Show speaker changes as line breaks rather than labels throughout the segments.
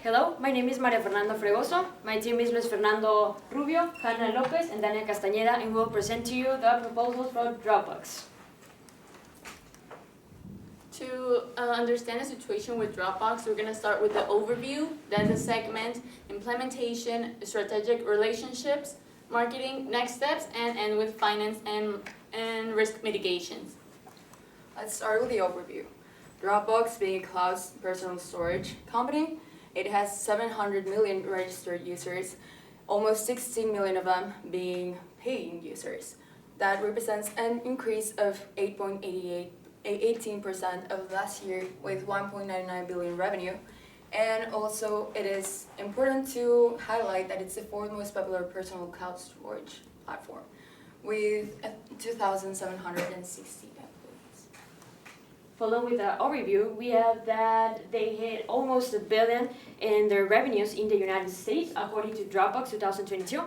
Hello, my name is Maria Fernanda Fregoso. My team is Luis Fernando Rubio, Hannah Lopez, and Daniel Castañeda, and we'll present to you the proposals from Dropbox.
To understand the situation with Dropbox, we're going to start with the overview, then the segment, implementation, strategic relationships, marketing, next steps, and end with finance and risk mitigations.
Let's start with the overview. Dropbox, being a cloud personal storage company, it has 700 million registered users, almost 16 million of them being paying users. That represents an increase of 18% of last year with 1.99 billion revenue. And also it is important to highlight that it's the fourth most popular personal cloud storage platform with 2,760 employees.
Following with the overview, we have that they hit almost $1 billion in their revenues in the United States, according to Dropbox 2022.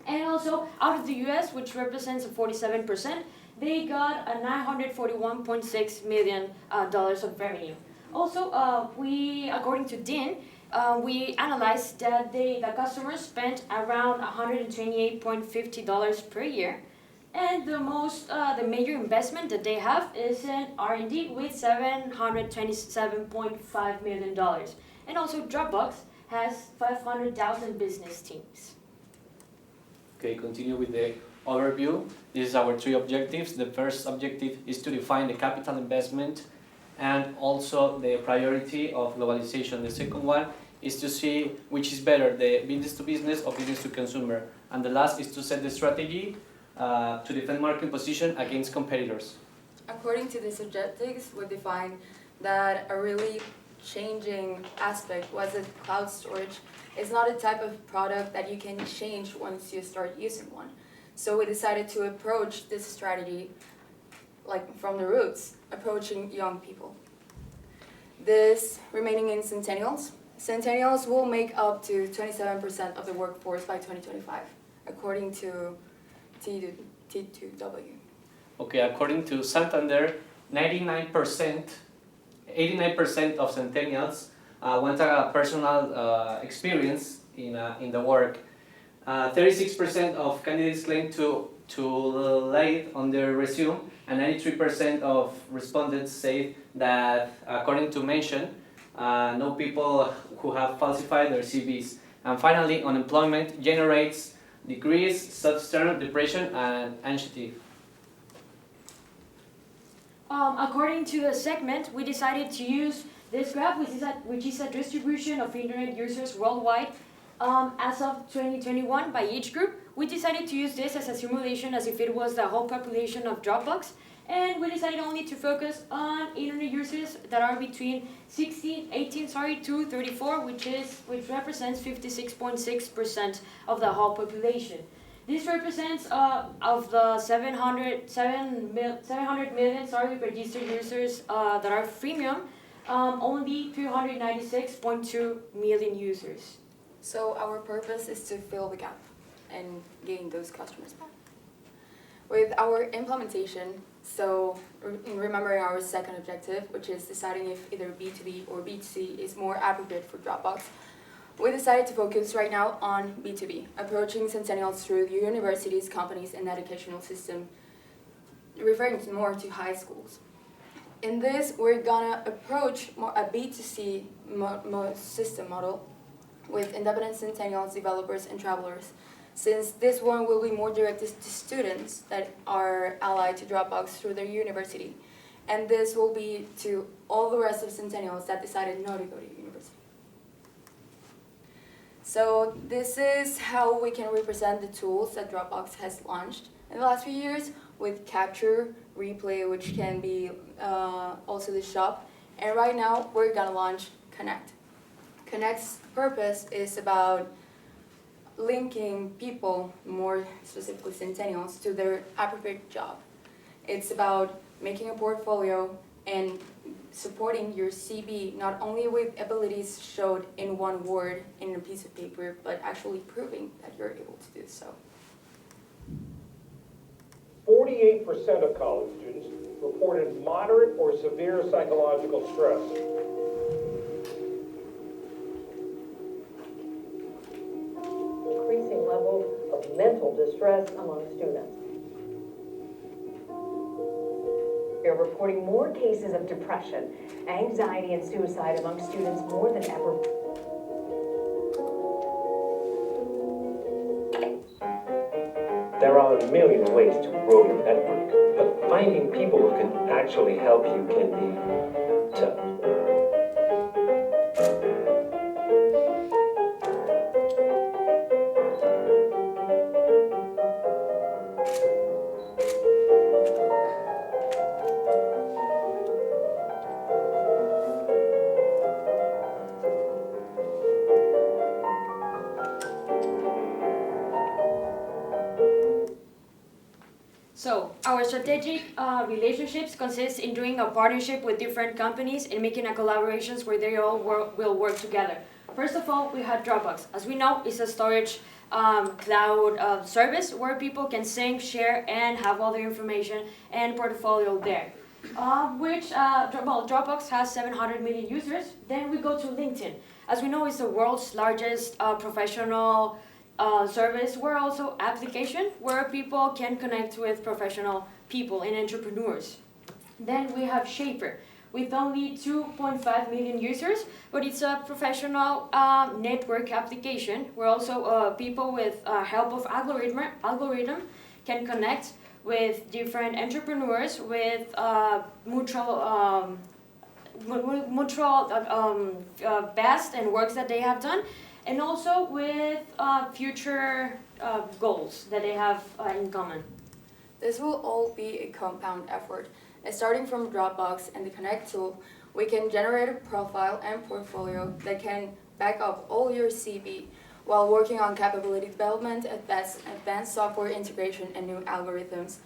And also, out of the US, which represents 47%, they got a $941.6 million of revenue. Also, according to Dean, we analyzed that the customers spent around $128.50 per year. And the major investment that they have is in R&D with $727.5 million. And also Dropbox has 500,000 business teams.
Okay, continue with the overview. This is our three objectives. The first objective is to define the capital investment and also the priority of globalization. The second one is to see which is better, the business to business or business to consumer. And the last is to set the strategy to defend market position against competitors.
According to these objectives, we defined that a really changing aspect was that cloud storage is not a type of product that you can change once you start using one. So we decided to approach this strategy like from the roots, approaching young people. This remaining in centennials. Centennials will make up to 27% of the workforce by 2025, according to T2W.
Okay, according to Santander, 89% of centennials want a personal experience in the work. 36% of candidates claim to lay it on their resume, and 93% of respondents say that, according to Mention, know people who have falsified their CVs. And finally, unemployment generates decrease, self-esteem, depression, and anxiety.
According to the segment, we decided to use this graph, which is a distribution of internet users worldwide as of 2021 by each group. We decided to use this as a simulation as if it was the whole population of Dropbox, and we decided only to focus on internet users that are between 18 to 34, which represents 56.6% of the whole population. This represents of the 700 million registered users that are freemium, only 296.2 million users.
So our purpose is to fill the gap and gain those customers back. With our implementation, so remembering our second objective, which is deciding if either B2B or B2C is more appropriate for Dropbox, we decided to focus right now on B2B, approaching centennials through the universities, companies, and educational system, referring more to high schools. In this, we're gonna approach more a B2C system model with independent centennials, developers, and travelers, since this one will be more directed to students that are allied to Dropbox through their university. And this will be to all the rest of centennials that decided not to go to university. So this is how we can represent the tools that Dropbox has launched in the last few years with Capture, Replay, which can be also the shop. And right now, we're gonna launch Connect. Connect's purpose is about linking people, more specifically centennials, to their appropriate job. It's about making a portfolio and supporting your CV, not only with abilities showed in one word in a piece of paper, but actually proving that you're able to do so.
48% of college students reported moderate or severe psychological stress.
stress among students. We are reporting more cases of depression, anxiety, and suicide among students more than ever.
There are a million ways to grow your network, but finding people who can actually help you can be tough.
So, our strategic relationships consist in doing a partnership with different companies and making a collaborations where they all will work together. First of all, we had Dropbox. As we know, it's a storage cloud service where people can sync, share, and have all their information and portfolio there. Dropbox has 700 million users. Then we go to LinkedIn. As we know, it's the world's largest professional service. We're also application where people can connect with professional people and entrepreneurs. Then we have Shaper with only 2.5 million users, but it's a professional network application where also people with help of algorithm can connect with different entrepreneurs with mutual best and works that they have done, and also with future goals that they have in common.
This will all be a compound effort. And starting from Dropbox and the Connect tool, we can generate a profile and portfolio that can back up all your CV while working on capability development, advanced software integration, and new algorithms.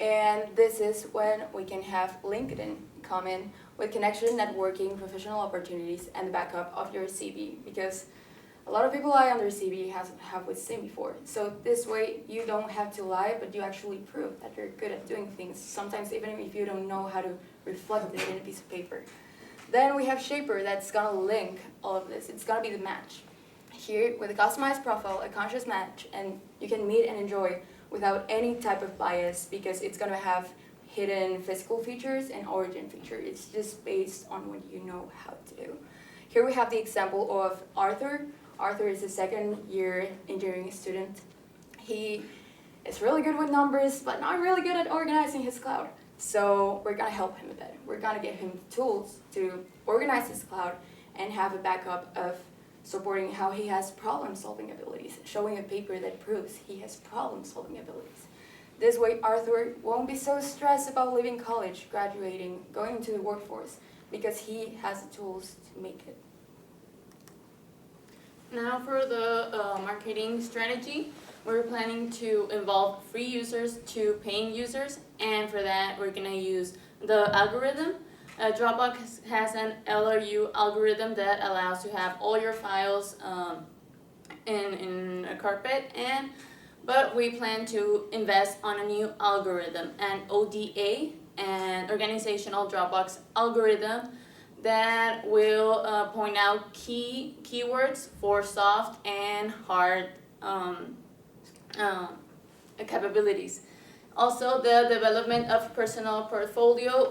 And this is when we can have LinkedIn come in with connection, networking, professional opportunities, and the backup of your CV, because a lot of people lie on their CV have with seen before. So this way you don't have to lie, but you actually prove that you're good at doing things, sometimes even if you don't know how to reflect it in a piece of paper. Then we have Shaper that's gonna link all of this. It's gonna be the match. Here, with a customized profile, a conscious match, and you can meet and enjoy without any type of bias, because it's gonna have hidden physical features and origin feature. It's just based on what you know how to do. Here we have the example of Arthur. Arthur is a second-year engineering student. He is really good with numbers, but not really good at organizing his cloud. So we're gonna help him a bit. We're gonna give him tools to organize his cloud and have a backup of supporting how he has problem-solving abilities, showing a paper that proves he has problem-solving abilities. This way, Arthur won't be so stressed about leaving college, graduating, going into the workforce, because he has the tools to make it.
Now for the marketing strategy, we're planning to involve free users to paying users, and for that we're gonna use the algorithm. Dropbox has an LRU algorithm that allows to have all your files in a carpet, but we plan to invest on a new algorithm, an ODA, an organizational Dropbox algorithm, that will point out keywords for soft and hard capabilities. Also, the development of personal portfolio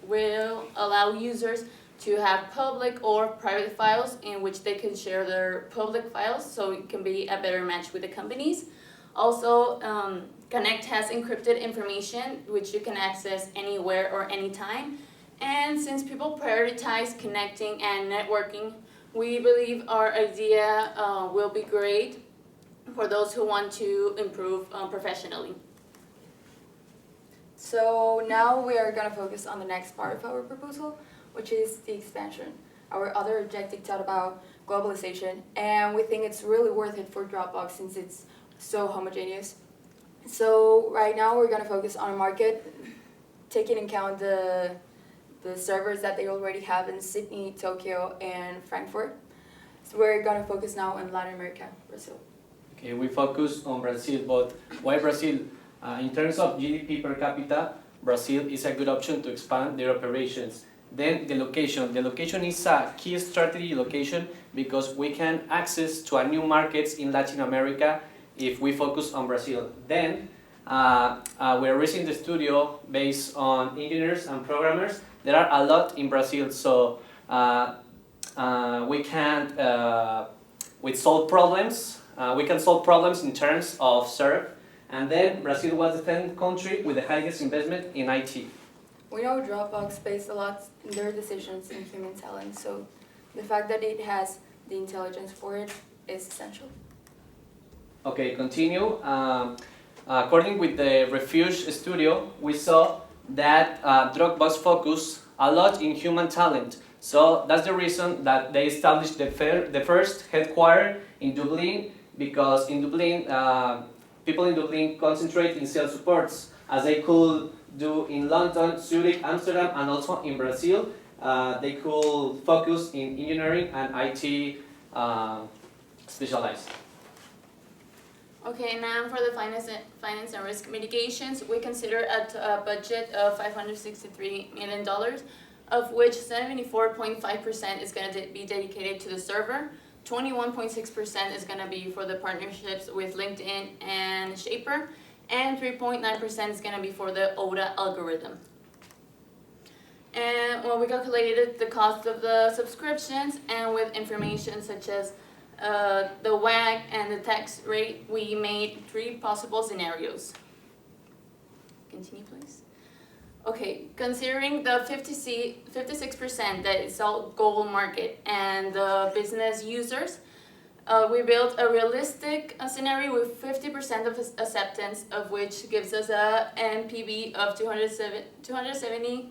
will allow users to have public or private files in which they can share their public files, so it can be a better match with the companies. Also, Connect has encrypted information which you can access anywhere or anytime. And since people prioritize connecting and networking, we believe our idea will be great for those who want to improve professionally.
So now we are going to focus on the next part of our proposal, which is the expansion. Our other objective taught about globalization, and we think it's really worth it for Dropbox since it's so homogeneous. So right now we're going to focus on a market, taking into account the servers that they already have in Sydney, Tokyo, and Frankfurt. So we're going to focus now on Latin America, Brazil.
Okay, we focus on Brazil, but why Brazil? In terms of GDP per capita, Brazil is a good option to expand their operations. Then the location. The location is a key strategy location because we can access to a new markets in Latin America if we focus on Brazil. Then we're raising the studio based on engineers and programmers. There are a lot in Brazil, so we can solve problems. We can solve problems in terms of serve. And then Brazil was the 10th country with the highest investment in IT.
We know Dropbox based a lot in their decisions in human talent, so the fact that it has the intelligence for it is essential.
Okay, continue. According with the Refuge Studio, we saw that Dropbox focus a lot in human talent. So that's the reason that they established the first headquarters in Dublin, because in Dublin, people in Dublin concentrate in sales supports, as they could do in London, Zurich, Amsterdam, and also in Brazil. They could focus in engineering and IT specialized.
Okay, now for the finance and risk mitigations, we consider a budget of $563 million, of which 74.5% is going to be dedicated to the server, 21.6% is going to be for the partnerships with LinkedIn and Shaper, and 3.9% is going to be for the ODA algorithm. And well, we calculated the cost of the subscriptions, and with information such as the WAC and the tax rate, we made 3 possible scenarios. Continue, please. Okay, considering the 56% that is all goal market and the business users, we built a realistic scenario with 50% of acceptance, of which gives us a NPV of $270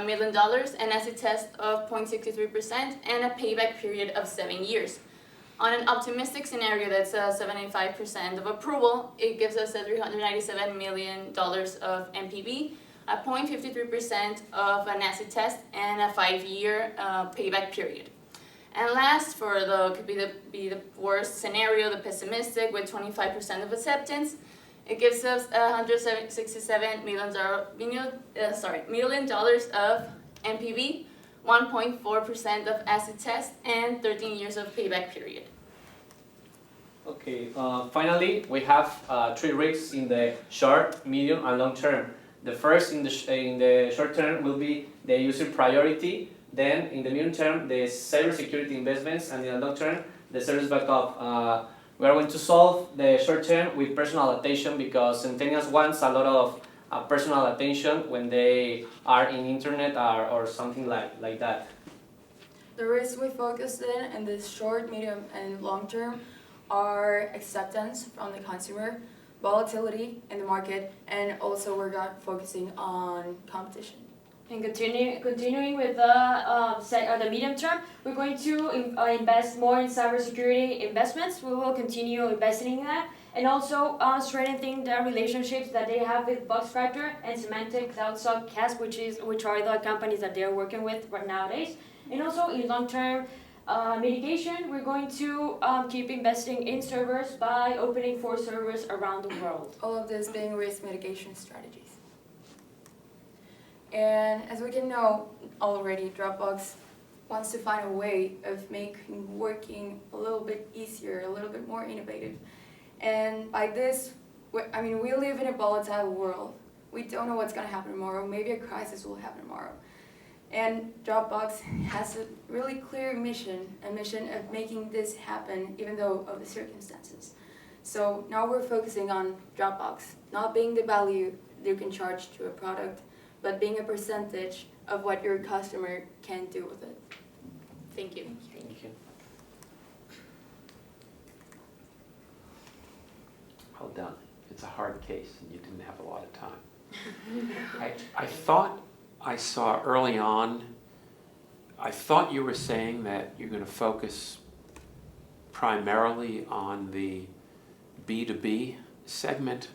million, an acid test of 0.63%, and a payback period of 7 years. On an optimistic scenario that's 75% of approval, it gives us a $397 million of NPV, a 0.53% of an acid test, and a 5-year payback period. And last, for the be the worst scenario, the pessimistic, with 25% of acceptance, it gives us $167 million of NPV, 1.4% of acid test, and 13 years of payback period.
Okay, finally, we have 3 risks in the short, medium, and long term. The first in the short term will be the user priority, then in the medium term, the cybersecurity investments, and in the long term, the service backup. We are going to solve the short term with personal attention, because Centennials wants a lot of personal attention when they are in internet or something like that.
The risks we focused in the short, medium, and long term are acceptance from the consumer, volatility in the market, and also we're focusing on competition.
And continuing with the medium term, we're going to invest more in cybersecurity investments. We will continue investing in that, and also strengthening the relationships that they have with Boxcryptor and Symantec, CloudSoft, CASP, which are the companies that they're working with right nowadays. And also in long-term mitigation, we're going to keep investing in servers by opening 4 servers around the world.
All of this being risk mitigation strategies. And as we can know already, Dropbox wants to find a way of making working a little bit easier, a little bit more innovative. And by this, we live in a volatile world. We don't know what's going to happen tomorrow. Maybe a crisis will happen tomorrow. And Dropbox has a really clear mission, a mission of making this happen even though of the circumstances. So now we're focusing on Dropbox, not being the value you can charge to a product, but being a percentage of what your customer can do with it.
Thank you.
Thank you.
Well done. It's a hard case, and you didn't have a lot of time. I thought I saw early on, I thought you were saying that you're going to focus primarily on the B2B segment,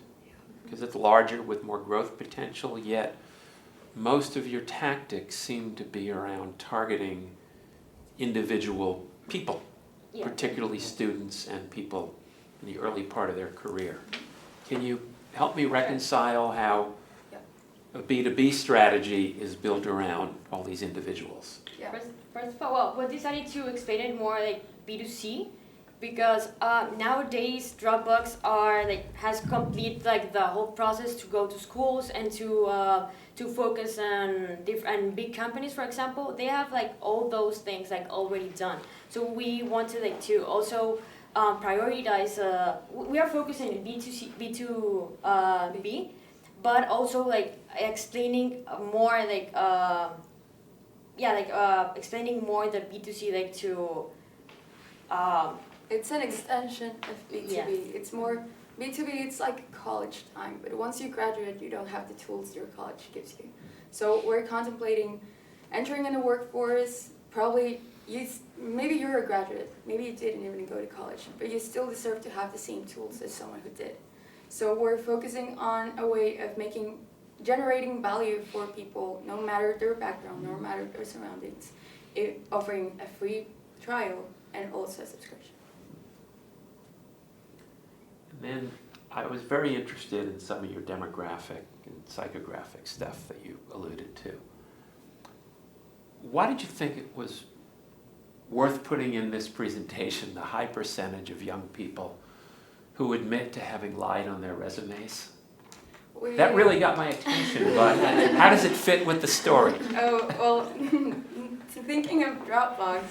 because it's larger with more growth potential, yet most of your tactics seem to be around targeting individual people, particularly students and people in the early part of their career. Can you help me reconcile how a B2B strategy is built around all these individuals?
First of all, we decided to explain it more like B2C, because nowadays Dropbox has complete like the whole process to go to schools and to focus on different big companies, for example. They have like all those things like already done. So we wanted like to also prioritize. We are focusing on B2C, B2B, but also like explaining more like explaining more the B2C like to.
It's an extension of B2B.
Yeah.
It's more B2B, it's like college time, but once you graduate, you don't have the tools your college gives you. So we're contemplating entering in the workforce. Probably maybe you're a graduate, maybe you didn't even go to college, but you still deserve to have the same tools as someone who did. So we're focusing on a way of generating value for people, no matter their background, no matter their surroundings, offering a free trial and also a subscription.
And then I was very interested in some of your demographic and psychographic stuff that you alluded to. Why did you think it was worth putting in this presentation the high percentage of young people who admit to having lied on their resumes? That really got my attention, but how does it fit with the story?
Oh, well, thinking of Dropbox,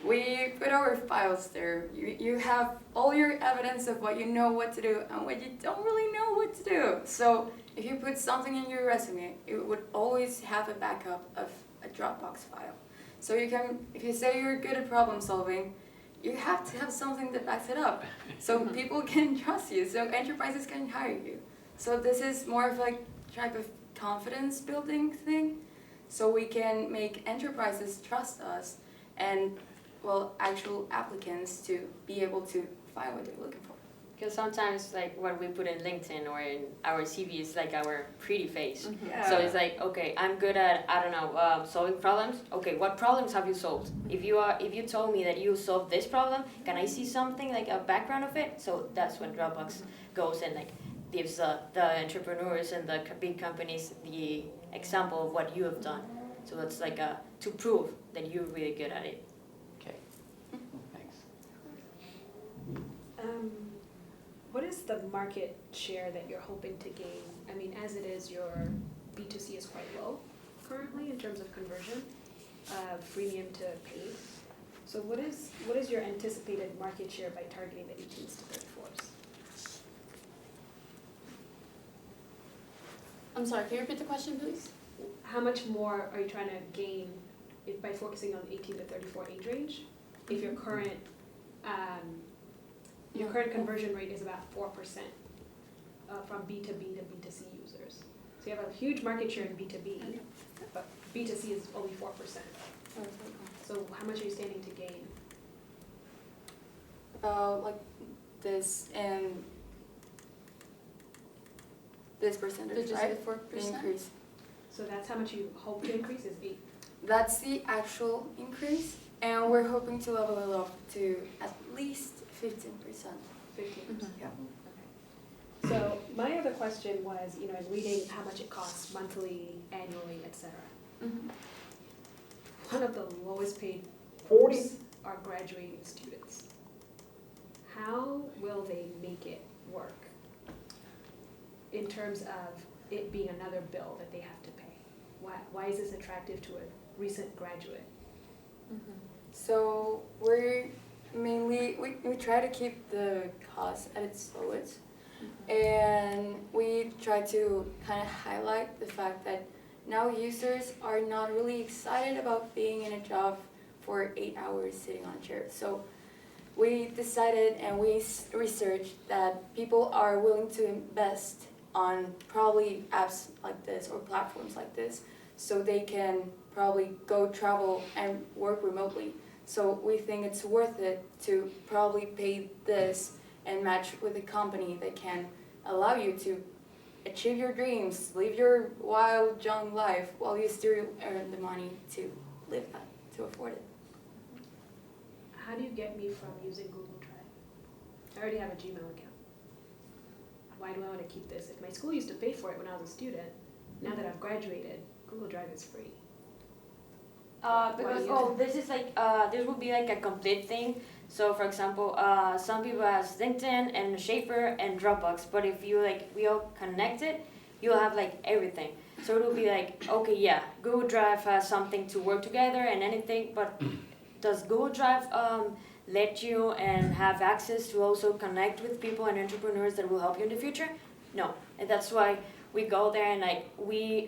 we put our files there. You have all your evidence of what you know what to do and what you don't really know what to do. So if you put something in your resume, it would always have a backup of a Dropbox file. So you can, if you say you're good at problem solving, you have to have something that backs it up. So people can trust you, so enterprises can hire you. So this is more of like type of confidence building thing. So we can make enterprises trust us and actual applicants to be able to find what they're looking for.
Because sometimes like what we put in LinkedIn or in our CV is like our pretty face.
Mm-hmm.
Yeah.
So it's like, okay, I'm good at, I don't know, solving problems. Okay, what problems have you solved? If you told me that you solved this problem, can I see something like a background of it? So that's when Dropbox goes and like gives the entrepreneurs and the big companies the example of what you have done. So it's like to prove that you're really good at it.
Okay, thanks.
What is the market share that you're hoping to gain? I mean, as it is, your B2C is quite low currently in terms of conversion, freemium to paid. So what is your anticipated market share by targeting the 18s to 34s?
I'm sorry, can you repeat the question, please?
How much more are you trying to gain by focusing on the 18 to 34 age range? If your current conversion rate is about 4% from B2B to B2C users. So you have a huge market share in B2B, but B2C is only 4%. So how much are you standing to gain?
Like this and this percentage,
Did you
right?
say 4%?
The increase.
So that's how much you hope to increase is 8.
That's the actual increase, and we're hoping to level it up to at least 15%.
15%.
Yeah.
So my other question was, in reading how much it costs monthly, annually, etc.
Mm-hmm.
One of the lowest paid
40
groups are graduating students. How will they make it work in terms of it being another bill that they have to pay? Why is this attractive to a recent graduate?
Mm-hmm. So we're mainly, we try to keep the cost at its lowest. And we try to kind of highlight the fact that now users are not really excited about being in a job for 8 hours sitting on a chair. So we decided and we researched that people are willing to invest on probably apps like this or platforms like this so they can probably go travel and work remotely. So we think it's worth it to probably pay this and match with a company that can allow you to achieve your dreams, live your wild, young life while you still earn the money to live that, to afford it.
How do you get me from using Google Drive? I already have a Gmail account. Why do I want to keep this? If my school used to pay for it when I was a student, now that I've graduated, Google Drive is free.
Because
Why use
this is like this will be like a complete thing. So for example, some people has LinkedIn and Shaper and Dropbox, but if you like we all connected, you'll have like everything. So it will be like okay, yeah, Google Drive has something to work together and anything, but does Google Drive let you and have access to also connect with people and entrepreneurs that will help you in the future? No, and that's why we go there and like we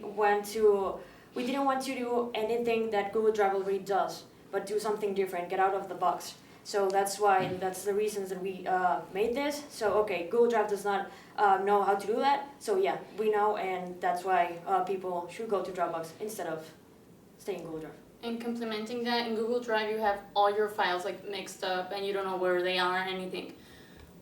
didn't want to do anything that Google Drive already does, but do something different, get out of the box. So that's the reasons that we made this. So okay, Google Drive does not know how to do that. So yeah, we know, and that's why people should go to Dropbox instead of staying in Google Drive.
And complementing that, in Google Drive you have all your files like mixed up and you don't know where they are or anything.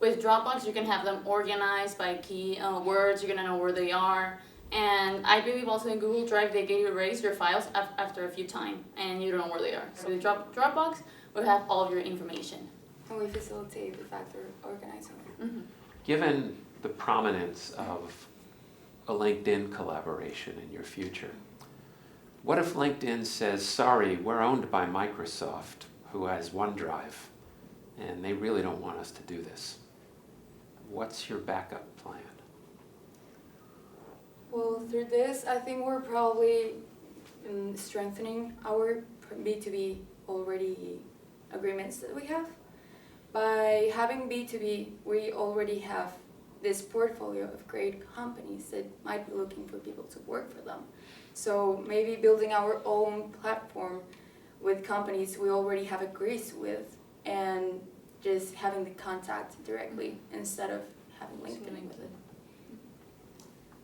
With Dropbox you can have them organized by key words, you're gonna know where they are. And I believe also in Google Drive they can erase your files after a few times and you don't know where they are. So with Dropbox we have all of your information.
And we facilitate the factor organizing.
Mm-hmm.
Given the prominence of a LinkedIn collaboration in your future, what if LinkedIn says, sorry, we're owned by Microsoft, who has OneDrive, and they really don't want us to do this? What's your backup plan?
Well, through this, I think we're probably strengthening our B2B already agreements that we have. By having B2B, we already have this portfolio of great companies that might be looking for people to work for them. So maybe building our own platform with companies we already have agrees with and just having the contact directly instead of having LinkedIn with it.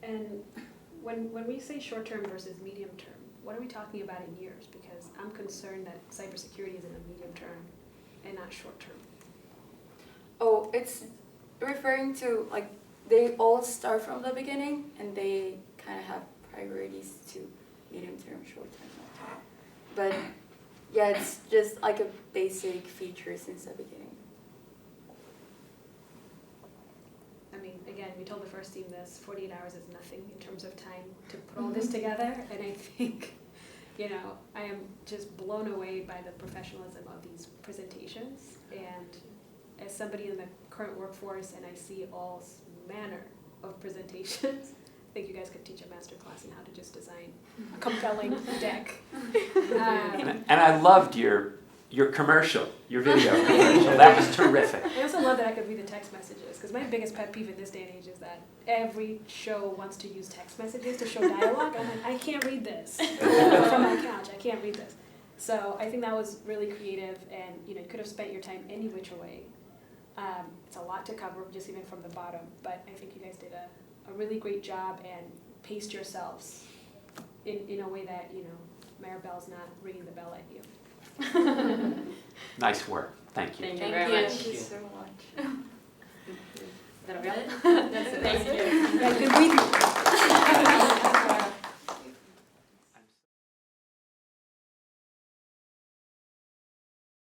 And when we say short-term versus medium-term, what are we talking about in years? Because I'm concerned that cybersecurity is in the medium-term and not short-term.
Oh, it's referring to like they all start from the beginning and they kind of have priorities to medium-term, short-term, long-term. But yeah, it's just like a basic feature since the beginning.
I mean, again, we told the first team this, 48 hours is nothing in terms of time to put all this together. And I think, I am just blown away by the professionalism of these presentations. And as somebody in the current workforce, and I see all manner of presentations, I think you guys could teach a master class on how to just design a compelling deck.
And I loved your commercial, your video commercial. That was terrific.
I also love that I could read the text messages, because my biggest pet peeve in this day and age is that every show wants to use text messages to show dialogue. I'm like, I can't read this from my couch. I can't read this. So I think that was really creative, and you could have spent your time any which way. It's a lot to cover, just even from the bottom, but I think you guys did a really great job and paced yourselves in a way that, Maribel's not ringing the bell at you.
Nice work. Thank you.
Thank you very much.
Thank you so much.
That's it.
Thank you.
Yeah, you can breathe